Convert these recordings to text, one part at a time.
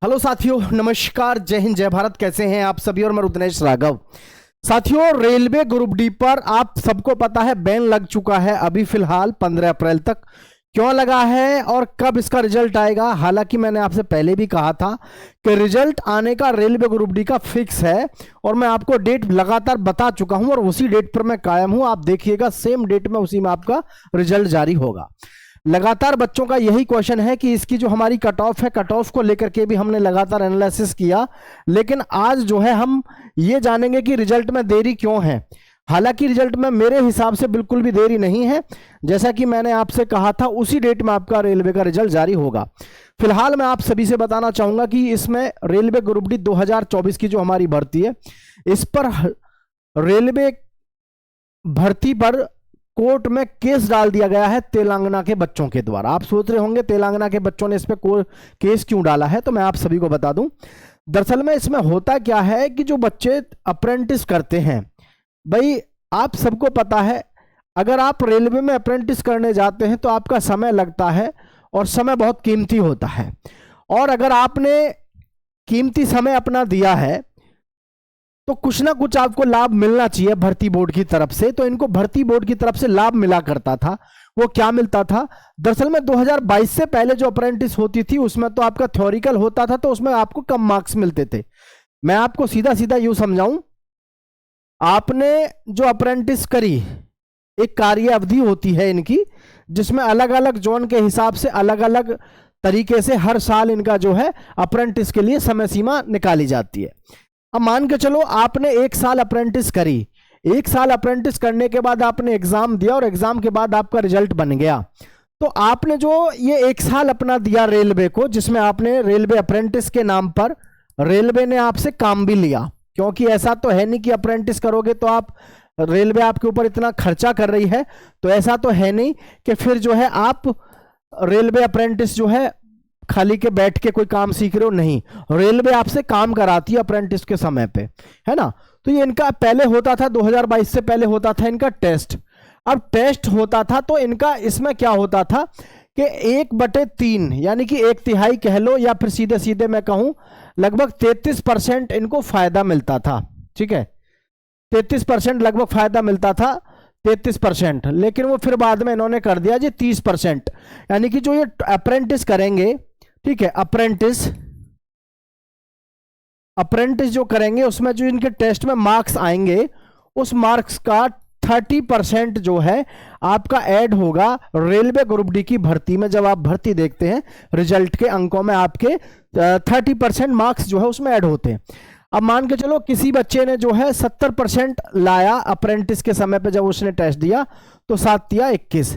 Hello साथियों, नमस्कार, जय हिंद, जय भारत। कैसे हैं आप सभी? और मैं रुद्रेश राघव। साथियों, रेलवे ग्रुप डी पर आप सबको पता है बैन लग चुका है अभी फिलहाल 15 अप्रैल तक। क्यों लगा है और कब इसका रिजल्ट आएगा? हालांकि मैंने आपसे पहले भी कहा था कि रिजल्ट आने का रेलवे ग्रुप डी का फिक्स है और मैं आपको डेट लगातार बता चुका हूं और उसी डेट पर मैं कायम हूं। आप देखिएगा, सेम डेट में उसी में आपका रिजल्ट जारी होगा। लगातार बच्चों का यही क्वेश्चन है कि इसकी जो हमारी कट ऑफ है, कट ऑफ को लेकर के भी हमने लगातार एनालिसिस किया, लेकिन आज जो है हम ये जानेंगे कि रिजल्ट में देरी क्यों है। हालांकि रिजल्ट में मेरे हिसाब से बिल्कुल भी देरी नहीं है। जैसा कि मैंने आपसे कहा था, उसी डेट में आपका रेलवे का रिजल्ट जारी होगा। फिलहाल मैं आप सभी से बताना चाहूंगा कि इसमें रेलवे ग्रुप डी 2024 की जो हमारी भर्ती है, इस पर रेलवे भर्ती पर कोर्ट में केस डाल दिया गया है तेलंगाना के बच्चों के द्वारा। आप सोच रहे होंगे तेलंगाना के बच्चों ने इस पे केस क्यों डाला है, तो मैं आप सभी को बता दूं। दरअसल में इसमें होता क्या है कि जो बच्चे अप्रेंटिस करते हैं, भाई आप सबको पता है, अगर आप रेलवे में अप्रेंटिस करने जाते हैं तो आपका समय लगता है और समय बहुत कीमती होता है। और अगर आपने कीमती समय अपना दिया है तो कुछ ना कुछ आपको लाभ मिलना चाहिए भर्ती बोर्ड की तरफ से। तो इनको भर्ती बोर्ड की तरफ से लाभ मिला करता था। वो क्या मिलता था? दरअसल में 2022 से पहले जो अप्रेंटिस होती थी उसमें तो आपका थ्योरिकल होता था, तो उसमें आपको कम मार्क्स मिलते थे। मैं आपको सीधा सीधा यूं समझाऊं, आपने जो अप्रेंटिस करी, एक कार्य अवधि होती है इनकी, जिसमें अलग अलग जोन के हिसाब से अलग अलग तरीके से हर साल इनका जो है अप्रेंटिस के लिए समय सीमा निकाली जाती है। अब मान के चलो आपने 1 साल अप्रेंटिस करी, 1 साल अप्रेंटिस करने के बाद आपने एग्जाम दिया और एग्जाम के बाद आपका रिजल्ट बन गया। तो आपने जो ये 1 साल अपना दिया रेलवे को, जिसमें आपने रेलवे अप्रेंटिस के नाम पर रेलवे ने आपसे काम भी लिया, क्योंकि ऐसा तो है नहीं कि अप्रेंटिस करोगे तो आप रेलवे आपके ऊपर इतना खर्चा कर रही है, तो ऐसा तो है नहीं कि फिर जो है आप रेलवे अप्रेंटिस जो है खाली के बैठ के कोई काम सीख रहे हो। नहीं, रेलवे आपसे काम कराती है अप्रेंटिस के समय पे, है ना। तो ये इनका पहले होता था, 2022 से पहले होता था इनका टेस्ट। अब टेस्ट होता था तो इनका इसमें क्या होता था कि 1/3 यानी कि 1/3 कह लो, या फिर सीधे सीधे मैं कहूं लगभग 33% इनको फायदा मिलता था। ठीक है, 33% लगभग फायदा मिलता था, 33%। लेकिन वो फिर बाद में इन्होंने कर दिया जी 30%, यानी कि जो ये अप्रेंटिस करेंगे, ठीक है, अप्रेंटिस जो करेंगे उसमें जो इनके टेस्ट में मार्क्स आएंगे, उस मार्क्स का 30% जो है आपका ऐड होगा रेलवे ग्रुप डी की भर्ती में। जब आप भर्ती देखते हैं रिजल्ट के अंकों में आपके 30% मार्क्स जो है उसमें ऐड होते हैं। अब मान के चलो किसी बच्चे ने जो है 70% लाया अप्रेंटिस के समय पे, जब उसने टेस्ट दिया तो 7 या 21,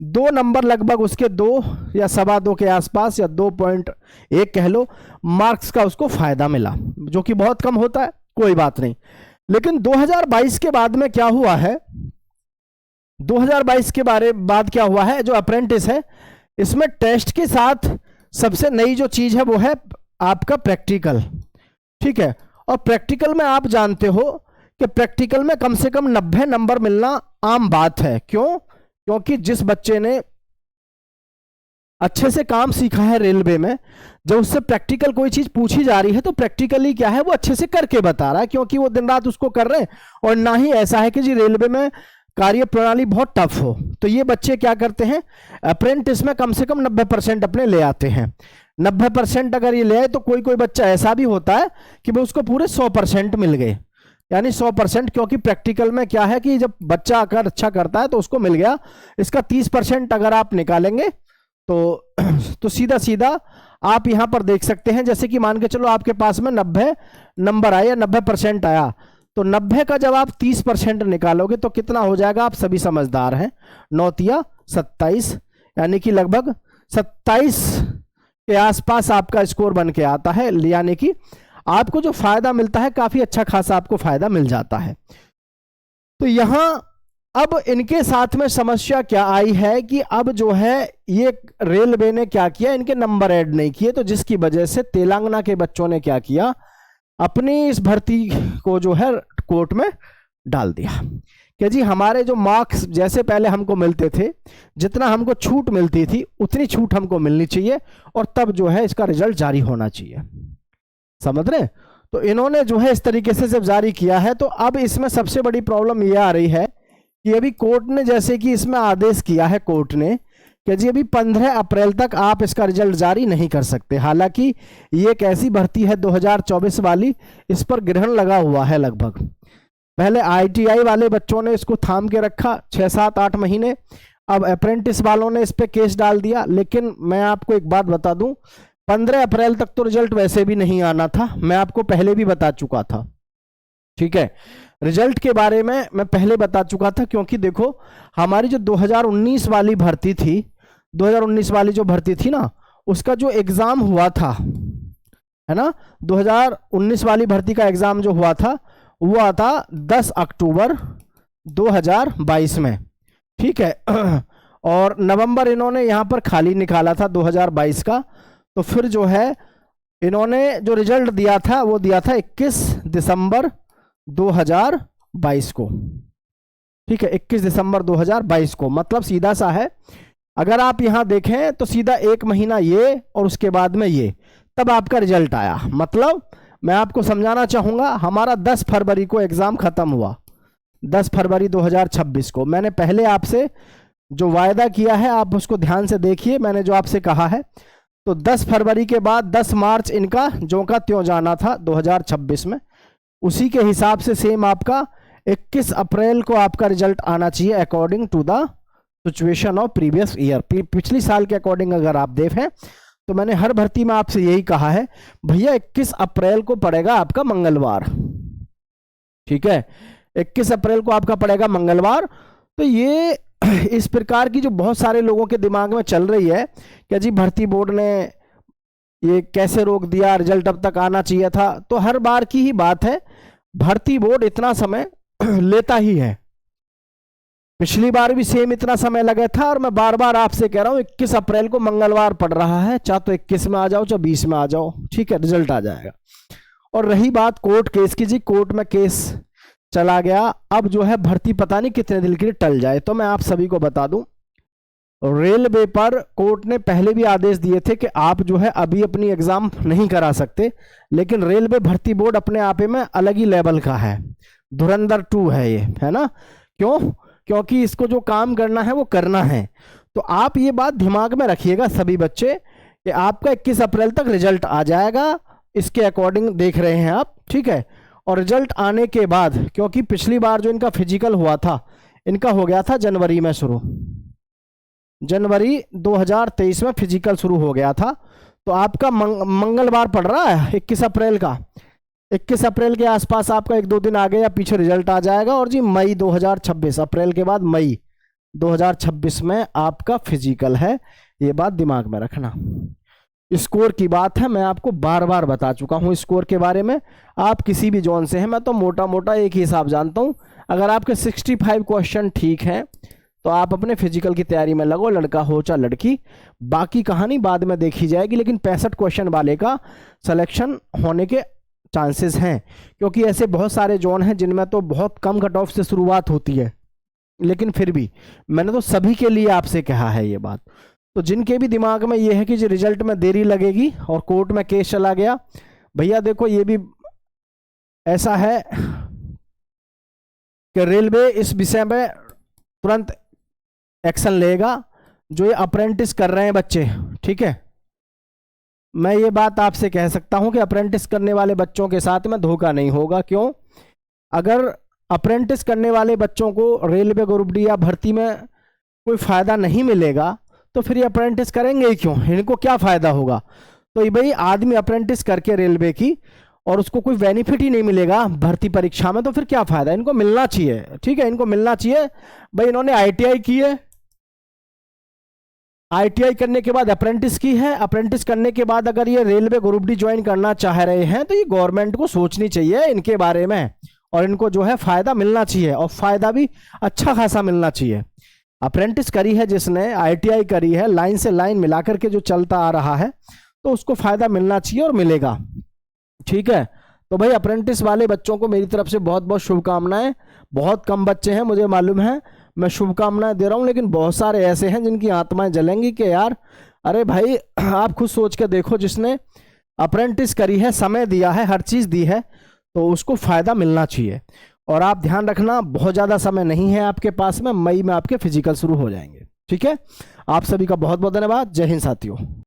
2 नंबर लगभग उसके 2 या 2.25 के आसपास, या 2.1 कह लो, मार्क्स का उसको फायदा मिला, जो कि बहुत कम होता है, कोई बात नहीं। लेकिन 2022 के बाद में क्या हुआ है, 2022 के बाद क्या हुआ है, जो अप्रेंटिस है इसमें टेस्ट के साथ सबसे नई जो चीज है वो है आपका प्रैक्टिकल। ठीक है, और प्रैक्टिकल में आप जानते हो कि प्रैक्टिकल में कम से कम 90 नंबर मिलना आम बात है। क्यों? क्योंकि जिस बच्चे ने अच्छे से काम सीखा है रेलवे में, जब उससे प्रैक्टिकल कोई चीज पूछी जा रही है तो प्रैक्टिकली क्या है वो अच्छे से करके बता रहा है, क्योंकि वो दिन रात उसको कर रहे हैं। और ना ही ऐसा है कि जी रेलवे में कार्य प्रणाली बहुत टफ हो। तो ये बच्चे क्या करते हैं, अप्रेंटिस में कम से कम 90% अपने ले आते हैं। 90% अगर ये ले आए तो कोई कोई बच्चा ऐसा भी होता है कि वो उसको पूरे 100% मिल गए, यानी 100%। क्योंकि प्रैक्टिकल में क्या है कि जब बच्चा अगर अच्छा करता है तो उसको मिल गया। इसका 30% अगर आप निकालेंगे तो सीधा सीधा आप यहां पर देख सकते हैं, जैसे कि मान के चलो आपके पास में 90 नंबर आया, 90% आया, तो 90 का जब आप 30% निकालोगे तो कितना हो जाएगा? आप सभी समझदार हैं, 9 या 27, यानी कि लगभग 27 के आसपास आपका स्कोर बन के आता है। यानी कि आपको जो फायदा मिलता है काफी अच्छा खासा आपको फायदा मिल जाता है। तो यहां अब इनके साथ में समस्या क्या आई है कि अब जो है ये रेलवे ने क्या किया, इनके नंबर ऐड नहीं किए, तो जिसकी वजह से तेलंगाना के बच्चों ने क्या किया, अपनी इस भर्ती को जो है कोर्ट में डाल दिया कि जी हमारे जो मार्क्स जैसे पहले हमको मिलते थे, जितना हमको छूट मिलती थी उतनी छूट हमको मिलनी चाहिए, और तब जो है इसका रिजल्ट जारी होना चाहिए। समझ रहे? तो इन्होंने जो है इस तरीके से जब जारी किया है, तो अब इसमें सबसे बड़ी प्रॉब्लम ये आ रही है कि अभी कोर्ट ने जैसे कि इसमें आदेश किया है कोर्ट ने कि जी अभी 15 अप्रैल तक आप इसका रिजल्ट जारी नहीं कर सकते। हालांकि ये एक ऐसी भर्ती है 2024 वाली, इस पर ग्रहण लगा हुआ है लगभग। पहले आईटीआई वाले बच्चों ने इसको थाम के रखा 6, 7, 8 महीने, अब अप्रेंटिस वालों ने इस पे केस डाल दिया। लेकिन मैं आपको एक बात बता दूं, 15 अप्रैल तक तो रिजल्ट वैसे भी नहीं आना था, मैं आपको पहले भी बता चुका था। ठीक है, रिजल्ट के बारे में मैं पहले बता चुका था, क्योंकि देखो हमारी जो 2019 वाली भर्ती थी, 2019 वाली जो भर्ती थी ना, उसका जो एग्जाम हुआ था, है ना, 2019 वाली भर्ती का एग्जाम जो हुआ था वो आता 10 अक्टूबर 2022 में। ठीक है, और नवंबर इन्होंने यहां पर खाली निकाला था 2022 का। तो फिर जो है इन्होंने जो रिजल्ट दिया था वो दिया था 21 दिसंबर 2022 को। ठीक है, 21 दिसंबर 2022 को, मतलब सीधा सा है, अगर आप यहां देखें तो सीधा 1 महीना ये और उसके बाद में ये, तब आपका रिजल्ट आया। मतलब मैं आपको समझाना चाहूंगा, हमारा 10 फरवरी को एग्जाम खत्म हुआ, 10 फरवरी 2026 को। मैंने पहले आपसे जो वायदा किया है आप उसको ध्यान से देखिए, मैंने जो आपसे कहा है, तो 10 फरवरी के बाद 10 मार्च इनका ज्यों का त्यों जाना था 2026 में। उसी के हिसाब से सेम आपका 21 अप्रैल को आपका रिजल्ट आना चाहिए according to the situation of previous year. पिछली साल के अकॉर्डिंग अगर आप देखें तो मैंने हर भर्ती में आपसे यही कहा है, भैया 21 अप्रैल को पड़ेगा आपका मंगलवार। ठीक है, 21 अप्रैल को आपका पड़ेगा मंगलवार। तो ये इस प्रकार की जो बहुत सारे लोगों के दिमाग में चल रही है कि जी भर्ती बोर्ड ने ये कैसे रोक दिया, रिजल्ट अब तक आना चाहिए था। तो हर बार की ही बात है, भर्ती बोर्ड इतना समय लेता ही है। पिछली बार भी सेम इतना समय लगा था, और मैं बार बार आपसे कह रहा हूं 21 अप्रैल को मंगलवार पड़ रहा है, चाहे तो 21 में आ जाओ चाहे 20 में आ जाओ, ठीक है, रिजल्ट आ जाएगा। और रही बात कोर्ट केस की, जी कोर्ट में केस चला गया, अब जो है भर्ती पता नहीं कितने दिन के लिए टल जाए। तो मैं आप सभी को बता दूं, रेलवे पर कोर्ट ने पहले भी आदेश दिए थे कि आप जो है अभी अपनी एग्जाम नहीं करा सकते, लेकिन रेलवे भर्ती बोर्ड अपने आप में अलग ही लेवल का है, धुरंधर 2 है ये, है ना। क्यों? क्योंकि इसको जो काम करना है वो करना है। तो आप ये बात दिमाग में रखिएगा सभी बच्चे कि आपका 21 अप्रैल तक रिजल्ट आ जाएगा, इसके अकॉर्डिंग देख रहे हैं आप, ठीक है। और रिजल्ट आने के बाद, क्योंकि पिछली बार जो इनका फिजिकल हुआ था, इनका हो गया था जनवरी में शुरू, जनवरी 2023 में फिजिकल शुरू हो गया था। तो आपका मंगलवार पड़ रहा है 21 अप्रैल का, 21 अप्रैल के आसपास आपका 1-2 दिन आगे या पीछे रिजल्ट आ जाएगा। और जी मई 2026, अप्रैल के बाद मई 2026 में आपका फिजिकल है, ये बात दिमाग में रखना। स्कोर की बात है, मैं आपको बार बार बता चुका हूं स्कोर के बारे में। आप किसी भी जोन से हैं, मैं तो मोटा मोटा एक ही हिसाब जानता हूं, अगर आपके 65 क्वेश्चन ठीक हैं तो आप अपने फिजिकल की तैयारी में लगो, लड़का हो चाहे लड़की, बाकी कहानी बाद में देखी जाएगी। लेकिन 65 क्वेश्चन वाले का सिलेक्शन होने के चांसेस हैं, क्योंकि ऐसे बहुत सारे जोन हैं जिनमें तो बहुत कम कट ऑफ से शुरुआत होती है, लेकिन फिर भी मैंने तो सभी के लिए आपसे कहा है ये बात। तो जिनके भी दिमाग में ये है कि जो रिजल्ट में देरी लगेगी और कोर्ट में केस चला गया, भैया देखो ये भी ऐसा है कि रेलवे इस विषय में तुरंत एक्शन लेगा, जो ये अप्रेंटिस कर रहे हैं बच्चे, ठीक है। मैं ये बात आपसे कह सकता हूं कि अप्रेंटिस करने वाले बच्चों के साथ में धोखा नहीं होगा। क्यों? अगर अप्रेंटिस करने वाले बच्चों को रेलवे ग्रुप डी या भर्ती में कोई फायदा नहीं मिलेगा तो फिर ये अप्रेंटिस करेंगे ही क्यों? इनको क्या फायदा होगा? तो ये भाई आदमी अप्रेंटिस करके रेलवे की और उसको कोई बेनिफिट ही नहीं मिलेगा भर्ती परीक्षा में, तो फिर क्या फायदा? इनको मिलना चाहिए, ठीक है, इनको मिलना चाहिए। भाई इन्होंने आईटीआई की है, आईटीआई करने के बाद अप्रेंटिस की है, अप्रेंटिस करने के बाद अगर ये रेलवे ग्रुप डी ज्वाइन करना चाह रहे हैं तो ये गवर्नमेंट को सोचनी चाहिए इनके बारे में, और इनको जो है फायदा मिलना चाहिए, और फायदा भी अच्छा खासा मिलना चाहिए। अप्रेंटिस करी है जिसने, आईटीआई करी है, लाइन से लाइन मिलाकर के जो चलता आ रहा है, तो उसको फायदा मिलना चाहिए और मिलेगा, ठीक है। तो भाई अप्रेंटिस वाले बच्चों को मेरी तरफ से बहुत बहुत शुभकामनाएं। बहुत कम बच्चे हैं मुझे मालूम है, मैं शुभकामनाएं दे रहा हूं, लेकिन बहुत सारे ऐसे हैं जिनकी आत्माएं जलेंगी कि यार अरे भाई आप खुद सोच के देखो, जिसने अप्रेंटिस करी है, समय दिया है, हर चीज दी है, तो उसको फायदा मिलना चाहिए। और आप ध्यान रखना, बहुत ज्यादा समय नहीं है आपके पास में, मई में आपके फिजिकल शुरू हो जाएंगे। ठीक है, आप सभी का बहुत बहुत धन्यवाद। जय हिंद साथियों।